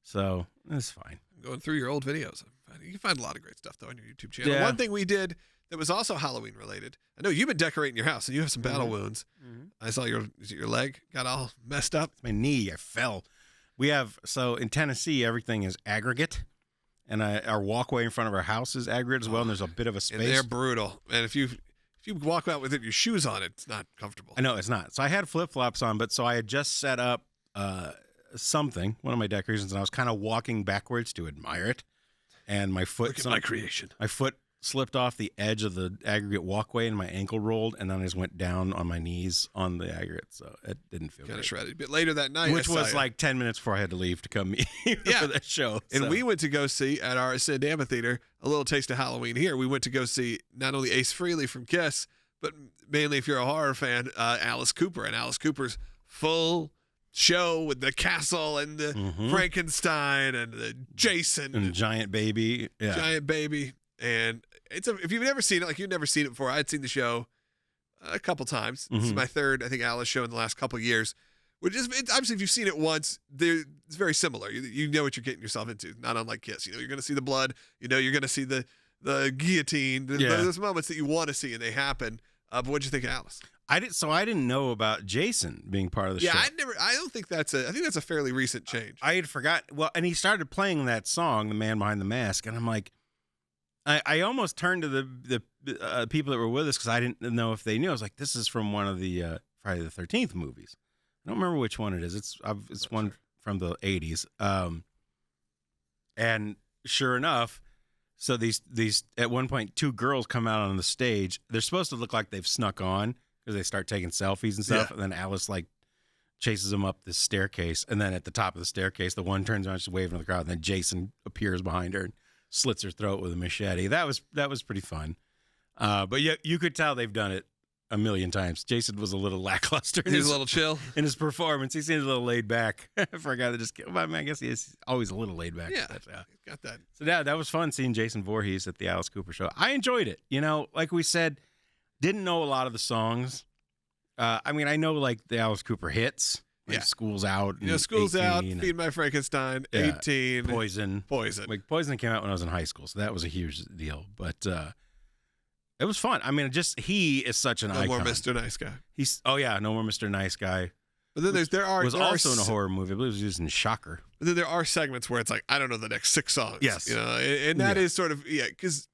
Speaker 2: So it's fine.
Speaker 1: I'm going through your old videos. You can find a lot of great stuff, though, on your YouTube channel.
Speaker 2: Yeah.
Speaker 1: One thing we did that was also Halloween related. I know you've been decorating your house, and you have some battle wounds. Mm-hmm. I saw your leg got all messed up.
Speaker 2: My knee. I fell. So in Tennessee, everything is aggregate. And our walkway in front of our house is aggregate as well, and there's a bit of a space.
Speaker 1: And they're brutal. And if you walk out with your shoes on, it's not comfortable.
Speaker 2: I know, it's not. So I had flip-flops on, so I had just set up one of my decorations, and I was kind of walking backwards to admire it. And my foot...
Speaker 1: Look at my creation.
Speaker 2: My foot slipped off the edge of the aggregate walkway, and my ankle rolled, and then I just went down on my knees on the aggregate, so it didn't feel good.
Speaker 1: Kind of shredded. But later that night...
Speaker 2: Which was 10 minutes before I had to leave to come for that show.
Speaker 1: And we went to go see, at our Ascend Amphitheater, a little taste of Halloween here. We went to go see not only Ace Frehley from Kiss, but mainly, if you're a horror fan, Alice Cooper. And Alice Cooper's full show with the castle and the Frankenstein and the Jason.
Speaker 2: And the giant baby. Yeah.
Speaker 1: Giant baby. And if you've never seen it, you've never seen it before, I'd seen the show a couple times. This is my third, I think, Alice show in the last couple of years. Which is, obviously, if you've seen it once, it's very similar. You know what you're getting yourself into, not unlike Kiss. You're going to see the blood. You're going to see the guillotine. Those moments that you want to see, and they happen. But what'd you think of Alice?
Speaker 2: I didn't know about Jason being part of the show.
Speaker 1: I don't think I think that's a fairly recent change.
Speaker 2: I had forgot. Well, and he started playing that song, "The Man Behind the Mask," and I'm like, I almost turned to the people that were with us because I didn't know if they knew. I was like, this is from one of the Friday the 13th movies. I don't remember which one it is. It's one from the 80s. And sure enough, so these at one point 2 girls come out on the stage. They're supposed to look like they've snuck on because they start taking selfies and stuff. And then Alice chases them up this staircase, and then at the top of the staircase, the one turns around, she's waving to the crowd, and then Jason appears behind her and slits her throat with a machete. That was pretty fun. But you could tell they've done it a million times. Jason was a little lackluster.
Speaker 1: He was a little chill
Speaker 2: in his performance. He seemed a little laid back for a guy that just. I mean, I guess he is always a little laid back.
Speaker 1: Yeah,
Speaker 2: but,
Speaker 1: got that.
Speaker 2: So that was fun seeing Jason Voorhees at the Alice Cooper show. I enjoyed it. You know, like we said, didn't know a lot of the songs. I mean, I know like the Alice Cooper hits. Like School's Out.
Speaker 1: You know, School's Out, Feed My Frankenstein, 18.
Speaker 2: Poison.
Speaker 1: Like
Speaker 2: Poison came out when I was in high school, so that was a huge deal. But it was fun. I mean, he is such an icon.
Speaker 1: No More Mr. Nice Guy.
Speaker 2: No More Mr. Nice Guy.
Speaker 1: But then there
Speaker 2: was also in a horror movie. I believe it was used in Shocker.
Speaker 1: But then there are segments where it's like, I don't know the next 6 songs.
Speaker 2: Yes.
Speaker 1: You know, and that is sort of, because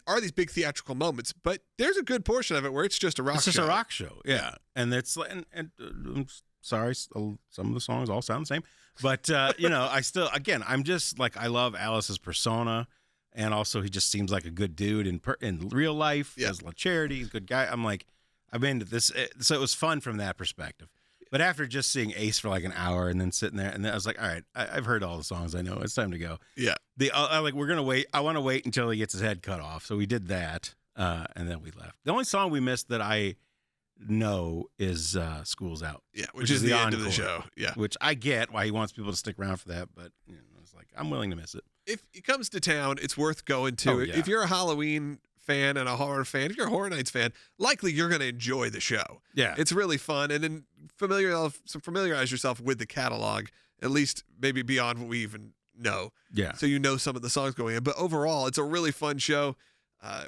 Speaker 1: are these big theatrical moments, but there's a good portion of it where it's just a rock show.
Speaker 2: It's just a rock show, yeah. And it's, I'm sorry, some of the songs all sound the same. But, you know, I'm just like, I love Alice's persona. And also, he just seems like a good dude in real life. He has a lot of charity. He's a good guy. I'm like, I've been to this. So it was fun from that perspective. But after just seeing Ace for like an hour and then sitting there, and then I was like, all right, I've heard all the songs I know. It's time to go.
Speaker 1: Yeah.
Speaker 2: We're going to wait. I want to wait until he gets his head cut off. So we did that. And then we left. The only song we missed that I know is School's Out.
Speaker 1: Yeah. Which is the end of the show. Yeah.
Speaker 2: Which I get why he wants people to stick around for that. But you know, it's like, I'm willing to miss it.
Speaker 1: If it comes to town, it's worth going to.
Speaker 2: Oh, yeah.
Speaker 1: If you're a Halloween fan and a horror fan, if you're a Horror Nights fan, likely you're going to enjoy the show.
Speaker 2: Yeah.
Speaker 1: It's really fun. And then familiarize yourself with the catalog, at least maybe beyond what we even know.
Speaker 2: Yeah.
Speaker 1: So you know some of the songs going in. But overall, it's a really fun show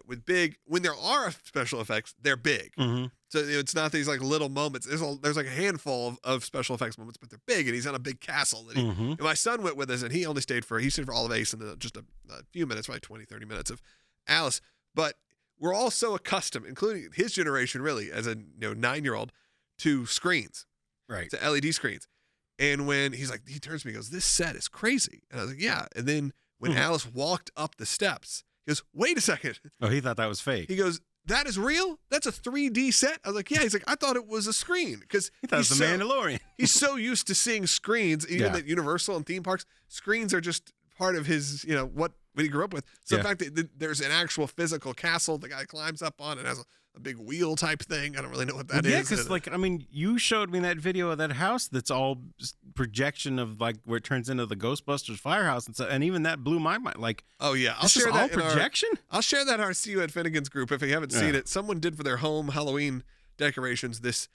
Speaker 1: when there are special effects, they're big.
Speaker 2: Mm-hmm.
Speaker 1: So it's not these like little moments. There's like a handful of special effects moments, but they're big, and he's on a big castle. And my son went with us, and he stayed for all of Ace and just a few minutes, right, 20, 30 minutes of Alice. But we're all so accustomed, including his generation, really, as a 9-year-old, to screens,
Speaker 2: right,
Speaker 1: to LED screens. And when he turns to me, and goes, "This set is crazy," and I was like, "Yeah." And then when Alice walked up the steps, he goes, "Wait a second."
Speaker 2: Oh, he thought that was fake.
Speaker 1: He goes, "That is real? That's a 3D set?" I was like, "Yeah." He's like, "I thought it was a screen," because
Speaker 2: he thought it was the Mandalorian.
Speaker 1: He's so used to seeing screens, even at Universal and theme parks. Screens are just part of his, what he grew up with. So the fact that there's an actual physical castle the guy climbs up on and has a big wheel type thing. I don't really know what that is.
Speaker 2: Yeah, because you showed me that video of that house that's all projection of like where it turns into the Ghostbusters firehouse and stuff, and even that blew my mind. Like,
Speaker 1: oh yeah,
Speaker 2: I'll share that projection.
Speaker 1: I'll share that in our See You at Finnegan's group if you haven't seen it. Someone did for their home Halloween decorations this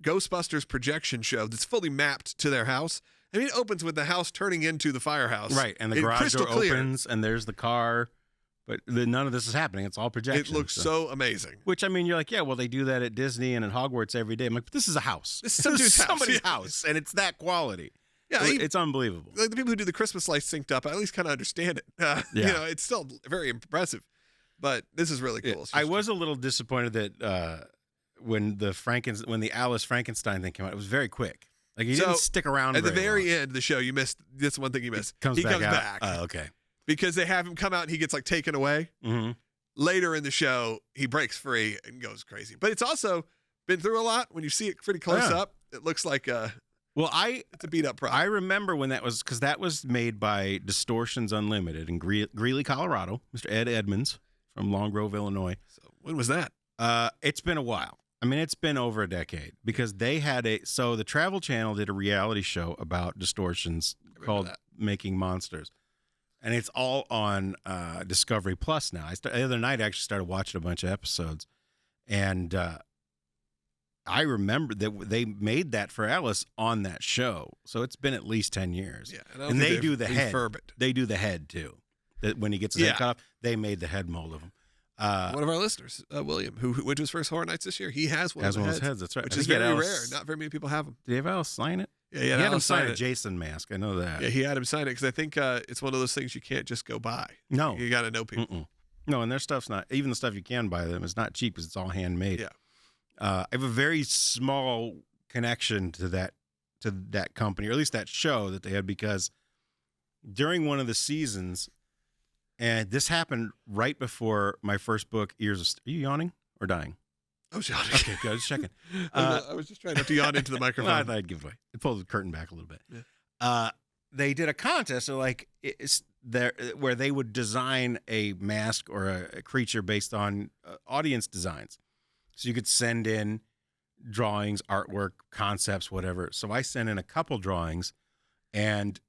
Speaker 1: Ghostbusters projection show that's fully mapped to their house. I mean, it opens with the house turning into the firehouse,
Speaker 2: right? And the garage door opens, and there's the car. But none of this is happening. It's all projection.
Speaker 1: It looks so amazing.
Speaker 2: Which, I mean, you're like, yeah, well, they do that at Disney and at Hogwarts every day. I'm like, but this is a house.
Speaker 1: This is
Speaker 2: somebody's house, and it's that quality. Yeah, it's unbelievable.
Speaker 1: Like the people who do the Christmas lights synced up, I at least kind of understand it. It's still very impressive. But this is really cool.
Speaker 2: I was a little disappointed that when the Alice Frankenstein thing came out, it was very quick. Like, he didn't stick around
Speaker 1: at the very
Speaker 2: long.
Speaker 1: end of the show. You missed this one thing. You missed.
Speaker 2: He comes
Speaker 1: back.
Speaker 2: Oh, okay.
Speaker 1: Because they have him come out and he gets like taken away.
Speaker 2: Mm-hmm.
Speaker 1: Later in the show, he breaks free and goes crazy. But it's also been through a lot. When you see it pretty close up, it looks like it's a beat up prop.
Speaker 2: I remember when because that was made by Distortions Unlimited in Greeley, Colorado. Mr. Ed Edmonds from Long Grove, Illinois.
Speaker 1: So when was that?
Speaker 2: It's been a while. I mean, it's been over a decade because they had the Travel Channel did a reality show about Distortions called Making Monsters. And it's all on Discovery Plus now. The other night, I actually started watching a bunch of episodes. And I remember that they made that for Alice on that show. So it's been at least 10 years.
Speaker 1: Yeah,
Speaker 2: and they do the head.
Speaker 1: It.
Speaker 2: They do the head, too. That when he gets his head cut off, they made the head mold of him.
Speaker 1: One of our listeners, William, who went to his first Horror Nights this year, he has one of his heads.
Speaker 2: That's right.
Speaker 1: Which is very rare. Not very many people have them.
Speaker 2: Did he have Alice sign it?
Speaker 1: Yeah,
Speaker 2: he had him sign a Jason mask. I know that.
Speaker 1: Yeah, he had him sign it because I think it's one of those things you can't just go buy.
Speaker 2: No.
Speaker 1: You got to know people.
Speaker 2: Mm-mm. No, and their stuff's not, even the stuff you can buy them, it's not cheap because it's all handmade.
Speaker 1: Yeah.
Speaker 2: I have a very small connection to that company, or at least that show that they had, because during one of the seasons, and this happened right before my first book, Are you yawning or dying?
Speaker 1: I was yawning.
Speaker 2: Okay, good. Just checking.
Speaker 1: I was just trying not to yawn into the microphone.
Speaker 2: I thought I'd give away. I'd pull the curtain back a little bit.
Speaker 1: Yeah.
Speaker 2: They did a contest, where they would design a mask or a creature based on audience designs. So you could send in drawings, artwork, concepts, whatever. So I sent in a couple drawings, and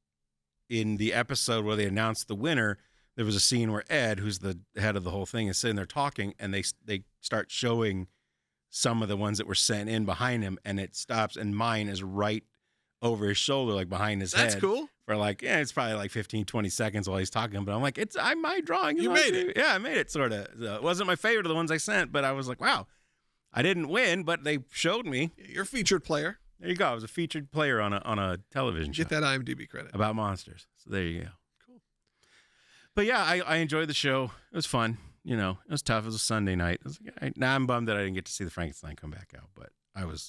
Speaker 2: in the episode where they announced the winner, there was a scene where Ed, who's the head of the whole thing, is sitting there talking, and they start showing some of the ones that were sent in behind him, and it stops, and mine is right over his shoulder, like behind his head.
Speaker 1: That's cool.
Speaker 2: For like, it's probably like 15, 20 seconds while he's talking, but I'm like, my drawing.
Speaker 1: You made it.
Speaker 2: Yeah, I made it, sort of. It wasn't my favorite of the ones I sent, but I was like, wow, I didn't win, but they showed me.
Speaker 1: You're a featured player.
Speaker 2: There you go. I was a featured player on a television show.
Speaker 1: Get that IMDb credit.
Speaker 2: About monsters. So there you go.
Speaker 1: Cool.
Speaker 2: But yeah, I enjoyed the show. It was fun. It was tough. It was a Sunday night. I was like, now I'm bummed that I didn't get to see the Frankenstein come back out, but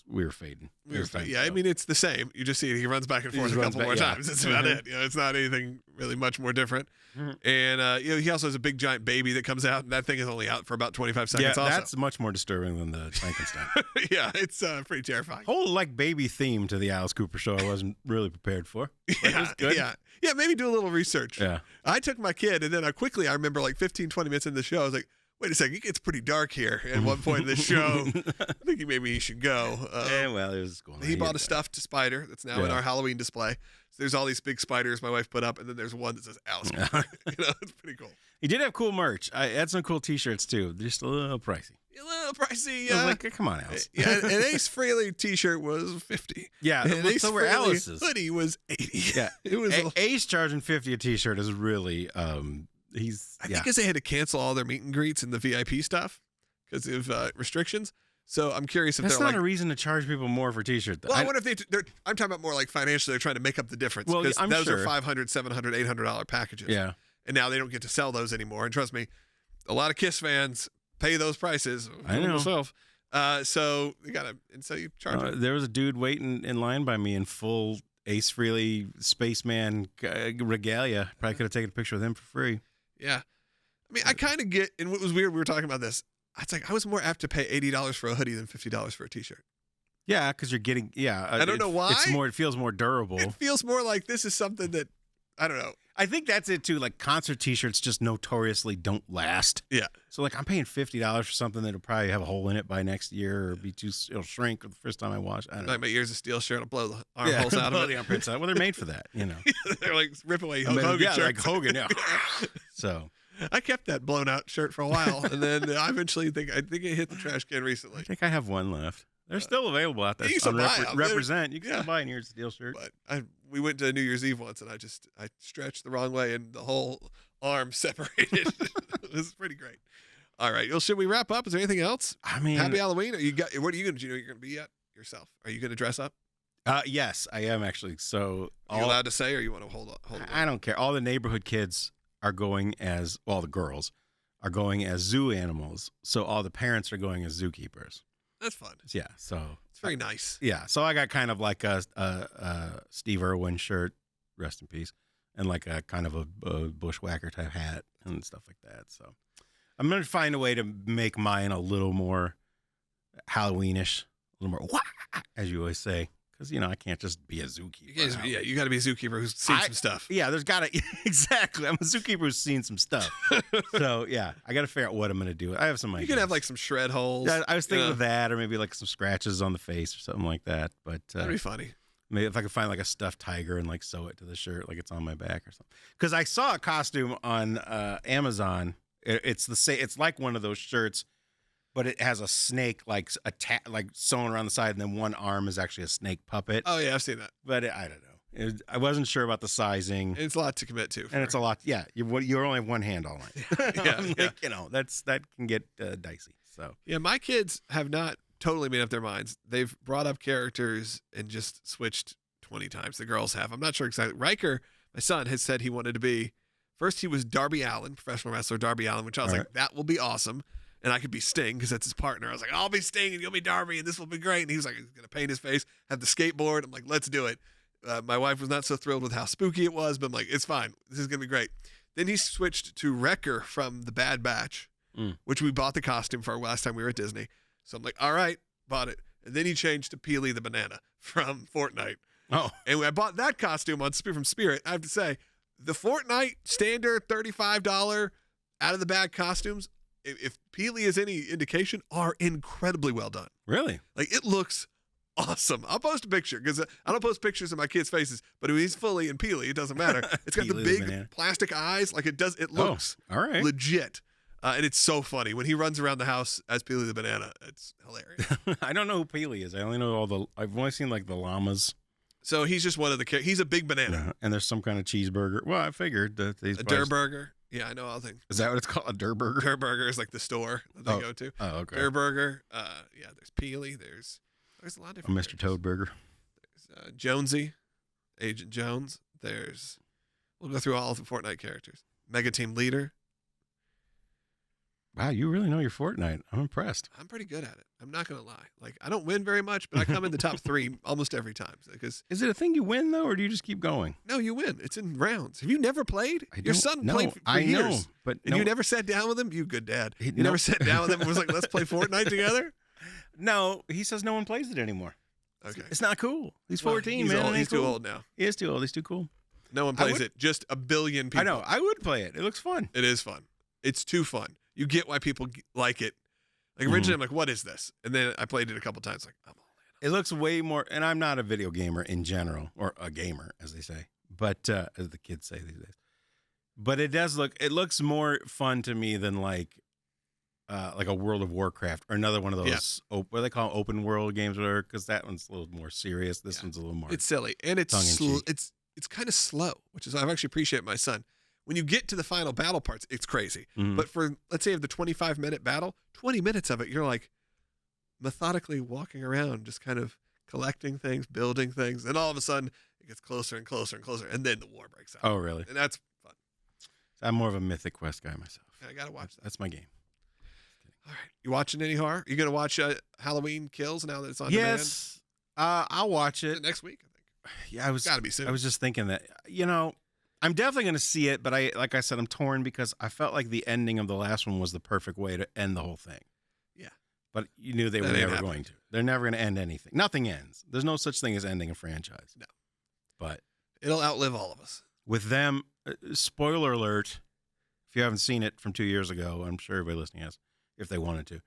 Speaker 2: we were fading.
Speaker 1: Yeah, I mean, it's the same. You just see it. He runs back and forth a couple more times. That's about it. It's not anything really much more different. Mm-hmm. And he also has a big giant baby that comes out, and that thing is only out for about 25 seconds.
Speaker 2: Yeah,
Speaker 1: also.
Speaker 2: That's much more disturbing than the Frankenstein.
Speaker 1: Yeah, it's pretty terrifying.
Speaker 2: Whole baby theme to the Alice Cooper show I wasn't really prepared for. But it was good.
Speaker 1: Yeah, maybe do a little research.
Speaker 2: Yeah.
Speaker 1: I took my kid, and then I remember like 15, 20 minutes into the show, I was like, wait a second, it gets pretty dark here. At one point in the show, I think maybe he should go.
Speaker 2: Well, it was going.
Speaker 1: He bought a stuffed spider that's now in our Halloween display. So there's all these big spiders my wife put up, and then there's one that says Alice Cooper. It's pretty cool.
Speaker 2: He did have cool merch. I had some cool T-shirts too. Just a little pricey.
Speaker 1: A little pricey.
Speaker 2: I was like, come on, Alice.
Speaker 1: Yeah, an Ace Frehley T-shirt was $50.
Speaker 2: Yeah,
Speaker 1: and Ace
Speaker 2: so were
Speaker 1: Frehley
Speaker 2: Alice's
Speaker 1: hoodie was $80.
Speaker 2: Yeah,
Speaker 1: it was
Speaker 2: Ace charging $50 a T-shirt is really. I
Speaker 1: think because they had to cancel all their meet and greets and the VIP stuff because of restrictions. So I'm curious if
Speaker 2: that's
Speaker 1: they're
Speaker 2: not a reason to charge people more for T-shirts.
Speaker 1: Well, I wonder if I'm talking about more like financially. They're trying to make up the difference.
Speaker 2: Well,
Speaker 1: because those
Speaker 2: sure.
Speaker 1: are $500, $700, $800 packages.
Speaker 2: Yeah,
Speaker 1: and now they don't get to sell those anymore. And trust me, a lot of Kiss fans pay those prices.
Speaker 2: I know.
Speaker 1: Myself. So you gotta, and so you charge them.
Speaker 2: There was a dude waiting in line by me in full Ace Frehley spaceman regalia. Probably could have taken a picture with him for free.
Speaker 1: Yeah. I mean, I kind of get, and what was weird, we were talking about this. It's like I was more apt to pay $80 for a hoodie than $50 for a T-shirt.
Speaker 2: Yeah, because you're getting,
Speaker 1: I don't know why.
Speaker 2: It feels more durable.
Speaker 1: It feels more like this is something that, I don't know.
Speaker 2: I think that's it too. Like concert T-shirts just notoriously don't last.
Speaker 1: Yeah.
Speaker 2: So like I'm paying $50 for something that'll probably have a hole in it by next year, or it'll shrink the first time I wash. I don't know.
Speaker 1: Like my ears of steel shirt, I'll blow the armholes out of it.
Speaker 2: The armpits out. Well, they're made for that,
Speaker 1: They're like rip away Hogan shirts.
Speaker 2: Like Hogan. Yeah. So.
Speaker 1: I kept that blown out shirt for a while, and then I eventually think it hit the trash can recently.
Speaker 2: I think I have one left. They're still available out there.
Speaker 1: You can
Speaker 2: Represent. You can still buy an Ears of Steel shirt.
Speaker 1: But we went to New Year's Eve once, and I stretched the wrong way, and the whole arm separated. It was pretty great. All right, well, should we wrap up? Is there anything else?
Speaker 2: I mean,
Speaker 1: Happy Halloween. What are you going to do? You're going to be yet yourself? Are you going to dress up?
Speaker 2: Yes, I am actually. So
Speaker 1: are you allowed to say, or you want to hold on?
Speaker 2: I don't care. All the neighborhood kids are going as, well, the girls are going as zoo animals. So all the parents are going as zookeepers.
Speaker 1: That's fun.
Speaker 2: Yeah. So
Speaker 1: it's very nice.
Speaker 2: Yeah. So I got kind of like a Steve Irwin shirt, rest in peace, and like a kind of a bushwhacker type hat and stuff like that. So I'm going to find a way to make mine a little more Halloweenish, a little more, as you always say. Because, I can't just be a zookeeper.
Speaker 1: You got to be a zookeeper who's seen some stuff.
Speaker 2: Yeah, there's got to, exactly. I'm a zookeeper who's seen some stuff. So, yeah, I got to figure out what I'm going to do. I have some ideas.
Speaker 1: You could have like some shred holes.
Speaker 2: Yeah, I was thinking of that, or maybe like some scratches on the face or something like that. But
Speaker 1: that'd be funny.
Speaker 2: Maybe if I could find like a stuffed tiger and like sew it to the shirt like it's on my back or something. Because I saw a costume on Amazon. It's like one of those shirts, but it has a snake like sewn around the side, and then one arm is actually a snake puppet.
Speaker 1: Oh yeah, I've seen that.
Speaker 2: But I don't know. I wasn't sure about the sizing.
Speaker 1: It's a lot to commit to,
Speaker 2: and it's a lot. Yeah, you only have one hand all night. That can get dicey. So
Speaker 1: yeah, my kids have not totally made up their minds. They've brought up characters and just switched 20 times. The girls have. I'm not sure exactly. Riker, my son, has said he wanted to be. First, he was Darby Allin, professional wrestler Darby Allin, which I was like, that will be awesome. And I could be Sting because that's his partner. I was like, I'll be Sting and you'll be Darby and this will be great. And he was like, he's going to paint his face, have the skateboard. I'm like, let's do it. My wife was not so thrilled with how spooky it was, but I'm like, it's fine. This is going to be great. Then he switched to Wrecker from The Bad Batch, which we bought the costume for last time we were at Disney. So I'm like, all right, bought it. And then he changed to Peely the Banana from Fortnite.
Speaker 2: Oh.
Speaker 1: And I bought that costume from Spirit. I have to say, the Fortnite standard $35 out of the bag costumes, if Peely is any indication, are incredibly well done.
Speaker 2: Really?
Speaker 1: Like, it looks awesome. I'll post a picture because I don't post pictures of my kids' faces, but if he's fully in Peely, it doesn't matter. It's got the big plastic eyes. Like, it looks
Speaker 2: all right.
Speaker 1: legit. And it's so funny. When he runs around the house as Peely the banana, it's hilarious.
Speaker 2: I don't know who Peely is. I only know I've only seen like the llamas.
Speaker 1: So he's just one of the he's a big banana.
Speaker 2: Yeah, and there's some kind of cheeseburger. Well, I figured that he's
Speaker 1: a Durburger. Yeah, I know all things.
Speaker 2: Is that what it's called? A Durburger?
Speaker 1: Durburger is like the store that they go to.
Speaker 2: Oh, okay.
Speaker 1: Durburger. Yeah, there's Peely. There's a lot of different.
Speaker 2: Mr. Toadburger.
Speaker 1: There's Jonesy, Agent Jones. We'll go through all of the Fortnite characters. Mega Team Leader.
Speaker 2: Wow, you really know your Fortnite. I'm impressed.
Speaker 1: I'm pretty good at it. I'm not going to lie. Like, I don't win very much, but I come in the top 3 almost every time. Because
Speaker 2: is it a thing you win, though, or do you just keep going?
Speaker 1: No, you win. It's in rounds. Have you never played? Your son played for
Speaker 2: I
Speaker 1: years.
Speaker 2: know, but
Speaker 1: and you never sat down with him? You good dad. You never sat down with him and was like, let's play Fortnite together?
Speaker 2: No, he says no one plays it anymore.
Speaker 1: Okay.
Speaker 2: It's not cool. He's 14,
Speaker 1: he's
Speaker 2: man.
Speaker 1: Old. He's too old now.
Speaker 2: He is too old. He's too cool.
Speaker 1: No one plays it. Just a billion people.
Speaker 2: I know. I would play it. It looks fun.
Speaker 1: It is fun. It's too fun. You get why people like it. Like, originally, I'm like, what is this? And then I played it a couple times. Like, I'm all in.
Speaker 2: It looks way more, and I'm not a video gamer in general, or a gamer, as they say, but as the kids say these days. But it looks more fun to me than like a World of Warcraft or another one of those, what do they call them, open world games, or whatever, because that one's a little more serious. This one's a little more.
Speaker 1: It's silly. And it's kind of slow, which is, I've actually appreciated my son. When you get to the final battle parts, it's crazy. Mm-hmm. But for, let's say, the 25-minute battle, 20 minutes of it, you're like methodically walking around, just kind of collecting things, building things. And all of a sudden, it gets closer and closer and closer. And then the war breaks out.
Speaker 2: Oh, really?
Speaker 1: And that's fun.
Speaker 2: I'm more of a Mythic Quest guy myself.
Speaker 1: I got to watch that.
Speaker 2: That's my game.
Speaker 1: All right. You watching any horror? You going to watch Halloween Kills now that it's on demand?
Speaker 2: Yes. I'll watch it.
Speaker 1: Next week, I think.
Speaker 2: Yeah,
Speaker 1: got to be soon.
Speaker 2: I was just thinking that, I'm definitely going to see it, but like I said, I'm torn because I felt like the ending of the last one was the perfect way to end the whole thing.
Speaker 1: Yeah.
Speaker 2: But you knew they were never going to. They're never going to end anything. Nothing ends. There's no such thing as ending a franchise.
Speaker 1: No.
Speaker 2: But
Speaker 1: it'll outlive all of us.
Speaker 2: With them, spoiler alert, if you haven't seen it from 2 years ago, I'm sure everybody listening has, if they wanted to.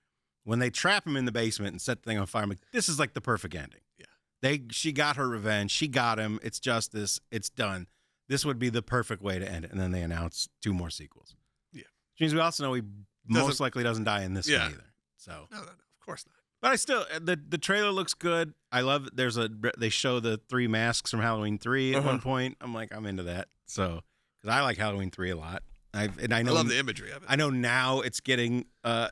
Speaker 2: When they trap him in the basement and set the thing on fire, I'm like, this is like the perfect ending.
Speaker 1: Yeah.
Speaker 2: She got her revenge. She got him. It's justice. It's done. This would be the perfect way to end it. And then they announce 2 more sequels.
Speaker 1: Yeah.
Speaker 2: Which means we also know he most likely doesn't die in this one either. So
Speaker 1: No, of course not.
Speaker 2: But I still, the trailer looks good. I love it. They show the 3 masks from Halloween 3 at one point. I'm like, I'm into that. So, because I like Halloween 3 a lot. I
Speaker 1: love the imagery of it.
Speaker 2: I know now it's getting, now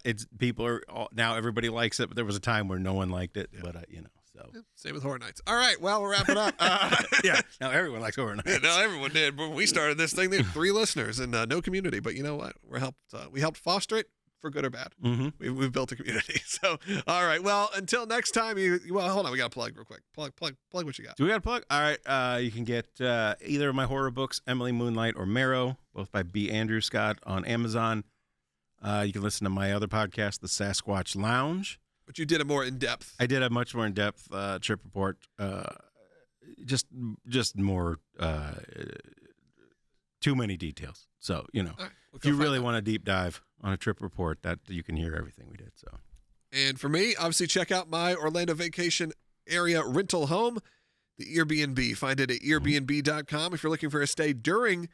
Speaker 2: everybody likes it, but there was a time where no one liked it. Yeah. But, so.
Speaker 1: Same with Horror Nights. All right, well, we'll wrap it up.
Speaker 2: Yeah, now everyone likes Horror Nights.
Speaker 1: Yeah, no, everyone did. When we started this thing, there were 3 listeners and no community. But you know what? We helped foster it for good or bad.
Speaker 2: Mm-hmm.
Speaker 1: We've built a community. So, all right. Well, until next time, hold on. We got to plug real quick. Plug what you got.
Speaker 2: Do we got to plug? All right. You can get either of my horror books, Emily, Moonlight, or Marrow, both by B. Andrew Scott on Amazon. You can listen to my other podcast, The Sasquatch Lounge.
Speaker 1: But you did a more in-depth.
Speaker 2: I did a much more in-depth trip report. Just more, too many details. So, right, if you really want to deep dive on a trip report, that you can hear everything we did. So,
Speaker 1: and for me, obviously check out my Orlando vacation area rental home, the Airbnb. Find it at airbnb.com. If you're looking for a stay during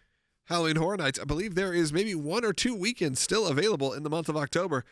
Speaker 1: Halloween Horror Nights, I believe there is maybe 1 or 2 weekends still available in the month of October.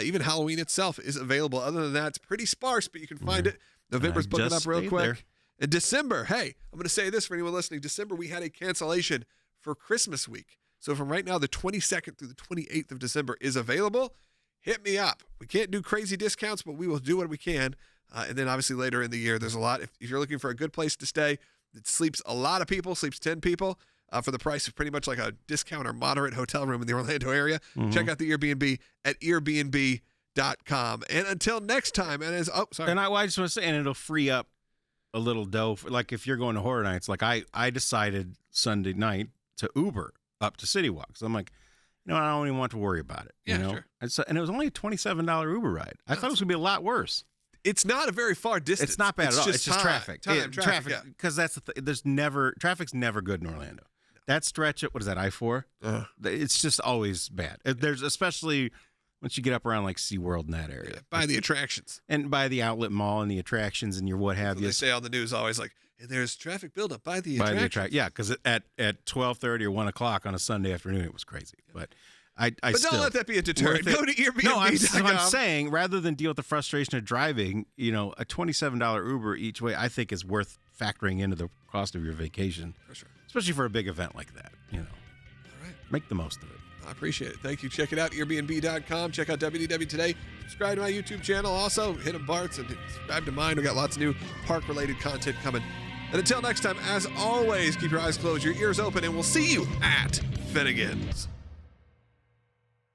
Speaker 1: Even Halloween itself is available. Other than that, it's pretty sparse, but you can find it. November's booking up real quick. There. In December, hey, I'm going to say this for anyone listening. December, we had a cancellation for Christmas week. So from right now, the 22nd through the 28th of December is available. Hit me up. We can't do crazy discounts, but we will do what we can. And then obviously later in the year, there's a lot. If you're looking for a good place to stay, it sleeps a lot of people, sleeps 10 people. For the price of pretty much like a discount or moderate hotel room in the Orlando area. Mm-hmm. Check out the Airbnb at airbnb.com. And until next time, and
Speaker 2: I just want to say, and it'll free up a little dough. Like if you're going to Horror Nights, like I decided Sunday night to Uber up to City Walk. So I'm like, I don't even want to worry about it.
Speaker 1: Sure.
Speaker 2: And it was only a $27 Uber ride. I thought it was going to be a lot worse.
Speaker 1: It's not a very far distance.
Speaker 2: It's not bad at all. It's just traffic.
Speaker 1: Traffic.
Speaker 2: Because that's the thing. Traffic's never good in Orlando. That stretch, what is that, I-4? It's just always bad. There's especially Once you get up around like SeaWorld in that area.
Speaker 1: Yeah, by the attractions.
Speaker 2: And by the outlet mall and the attractions and your what have you.
Speaker 1: They say on the news always like, hey, there's traffic buildup by the attractions.
Speaker 2: Yeah, because at 12:30 or 1 o'clock on a Sunday afternoon, it was crazy. But But
Speaker 1: don't let that be a deterrent. Go to Airbnb.com.
Speaker 2: No, I'm saying rather than deal with the frustration of driving, a $27 Uber each way, I think is worth factoring into the cost of your vacation.
Speaker 1: For sure.
Speaker 2: Especially for a big event like that.
Speaker 1: All right.
Speaker 2: Make the most of it.
Speaker 1: I appreciate it. Thank you. Check it out, Airbnb.com. Check out WDW Today. Subscribe to my YouTube channel. Also, hit them Bart's and subscribe to mine. We got lots of new park-related content coming. And until next time, as always, keep your eyes closed, your ears open, and we'll see you at Finnegan's.